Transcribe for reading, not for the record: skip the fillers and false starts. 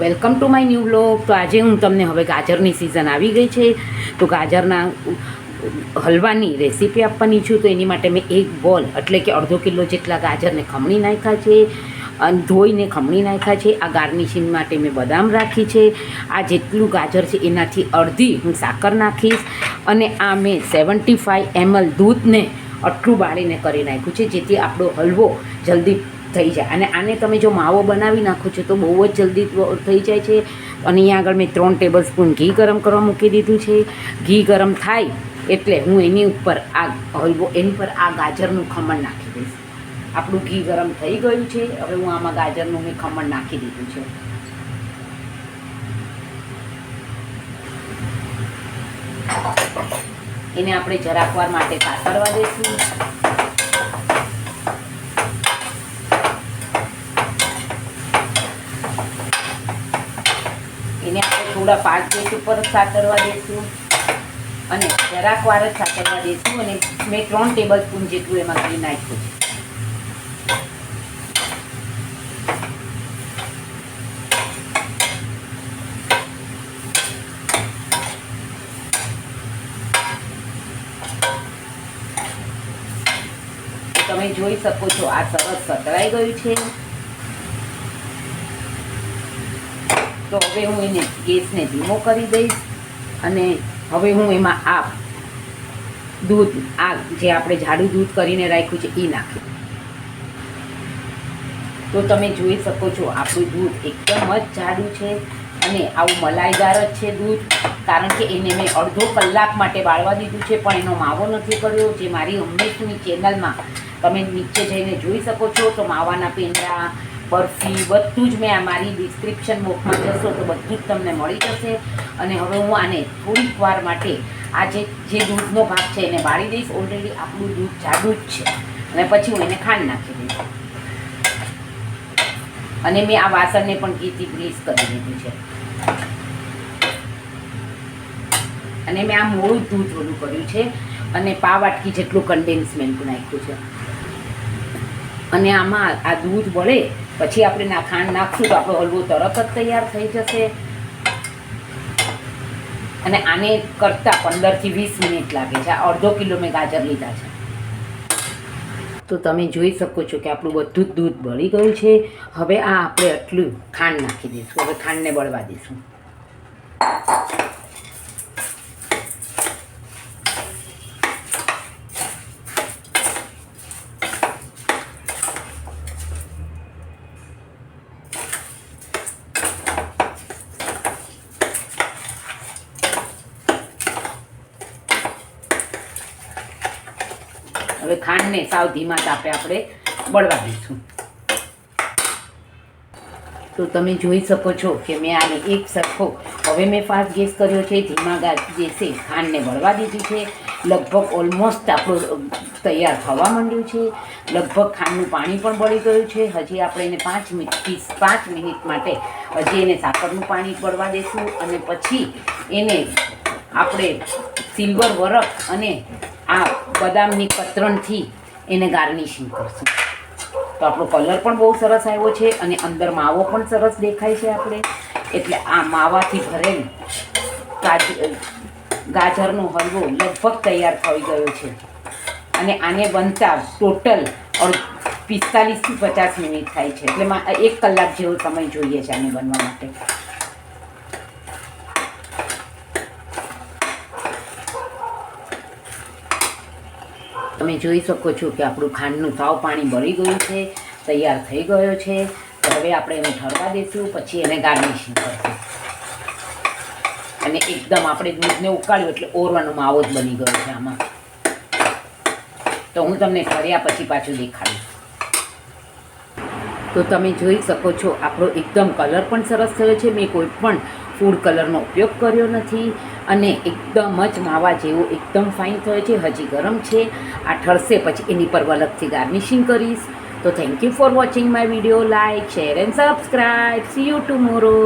Welcome to my new vlog. તો આજે હું તમને હવે ગાજરની સિઝન આવી ગઈ છે તો ગાજરના હલવાની રેસીપી આપવાની છું. તો એની માટે મેં એક બોલ એટલે કે અડધો કિલો જેટલા ગાજરને ખમણી નાખ્યા છે અને ધોઈને ખમણી નાખ્યા છે. આ ગાર્નિશિંગ માટે મેં બદામ રાખી છે. આ જેટલું ગાજર છે એનાથી અડધી હું સાકર નાખીશ અને આ મેં 75 ml દૂધને આટલું બાળીને કરી નાખ્યું છે જેથી આપણો હલવો જલ્દી થઈ જાય. અને આને તમે જો માવો બનાવી નાખો છો તો બહુ જ જલ્દી થઈ જાય છે. અને અહીંયા આગળ મેં 3 ટેબલ સ્પૂન ઘી ગરમ કરવા મૂકી દીધું છે. ઘી ગરમ થાય એટલે હું એની ઉપર આ હલવો એની પર આ ગાજરનું ખમણ નાખી દઈશ. આપણું ઘી ગરમ થઈ ગયું છે. હવે હું આમાં ગાજરનું મેં ખમણ નાખી દીધું છે. એને આપણે જરાક વાર માટે સાતરવા દઈશું. એને આપણે થોડા 5 મિનિટ ઉપર સાતરવા દઈશું અને જરાક વાર જ સાતરવા દઈશું. અને મેં 3 ટેબલ સ્પૂન જેટલું એમાં ઘી નાખ્યું છે. તમે જોઈ શકો છો આ સરસ સતરાઈ ગયું છે. તો હવે હું એને ગેસને ધીમો કરી દઈશ અને હવે હું એમાં આ દૂધ જે આપણે જાડું દૂધ કરીને રાખ્યું છે એ નાખી. તો તમે જોઈ શકો છો આપણું દૂધ એકદમ જ જાડું છે અને આવું મલાઈદાર જ છે દૂધ. કારણ કે એને મેં અડધો કલાક માટે બાળવા દીધું છે પણ એનો માવો નથી કર્યો. જે મારી હંમેશની ચેનલમાં તમે નીચે જઈને જોઈ શકો છો તો માવાના પેંડા બરફી બધું જ મેં આ મારી ડિસ્ક્રિપ્શન બોક્સમાં જશો તો બધું જ તમને મળી જશે. અને હવે હું આને થોડીક વાર માટે આ જે દૂધનો ભાગ છે એને બાળી દઈશ. ઓલરેડી આપણું દૂધ જાડું જ છે. અને પછી હું એને ખાંડ નાખી દઈશ. અને મેં આ વાસણને પણ ઘીથી ગ્રીસ કરી દીધું છે. અને મેં આ મોડું દૂધ ઓલું કર્યું છે અને પા વાટકી જેટલું કન્ડેન્સ મિલ્ક નાખ્યું છે. અને આમાં આ દૂધ બળે પછી આપણે ખાંડ નાખશું તો આપણો હલવો તરત જ તૈયાર થઈ જશે. અને આને કરતાં 15 થી 20 મિનિટ લાગે છે. આ અડધો કિલો મેં ગાજર લીધા છે. તો તમે જોઈ શકો છો કે આપણું બધું જ દૂધ બળી ગયું છે. હવે આ આપણે આટલું ખાંડ નાખી દઈશું. હવે ખાંડને બળવા દઈશું. હવે ખાંડને સાવ ધીમા તાપે આપણે બળવા દઈશું. તો તમે જોઈ શકો છો કે મેં આને એક સરખો હવે મેં ફાસ્ટ ગેસ કર્યો છે. ધીમા ગેસે ખાંડને બળવા દીધી છે. લગભગ ઓલમોસ્ટ આપણું તૈયાર થવા માંડ્યું છે. લગભગ ખાંડનું પાણી પણ બળી ગયું છે. હજી આપણે એને 5 મિનિટ માટે હજી એને સાકરનું પાણી બળવા દઈશું. અને પછી એને આપણે સિલ્વર વરખ અને આ બદામની કતરણથી એને ગાર્નિશિંગ કરશું. તો આપણો કલર પણ બહુ સરસ આવ્યો છે અને અંદર માવો પણ સરસ દેખાય છે આપણે. એટલે આ માવાથી ભરેલ ગાજરનો હલવો લગભગ તૈયાર થઈ ગયો છે. અને આને બનતા ટોટલ 45 થી 50 મિનિટ થાય છે. એટલે 1 કલાક જેવો સમય જોઈએ છે આને બનવા માટે. તમે જોઈ શકો છો કે આપણું ખાંડનું સાવ પાણી બળી ગયું છે. તૈયાર થઈ ગયો છે. તો હવે આપણે એને ઠરવા દઈશું. પછી એને ગાર્નિશિંગ કરશું. અને એકદમ આપણે દૂધને ઉકાળ્યું એટલે ઓરવાનો માવો જ બની ગયો છે આમાં. તો હું તમને ઠર્યા પછી પાછું દેખાડીશ. તો તમે જોઈ શકો છો આપણો એકદમ કલર પણ સરસ થયો છે. મેં કોઈ પણ ફૂડ કલરનો ઉપયોગ કર્યો નથી અને એકદમ જ માવા જેવો એકદમ ફાઇન થયો છે. હજી ગરમ છે. આ ઠરશે પછી એની પર અલગથી ગાર્નિશિંગ કરીશ. તો thank you for watching my video. Like, share and subscribe. C you tomorrow.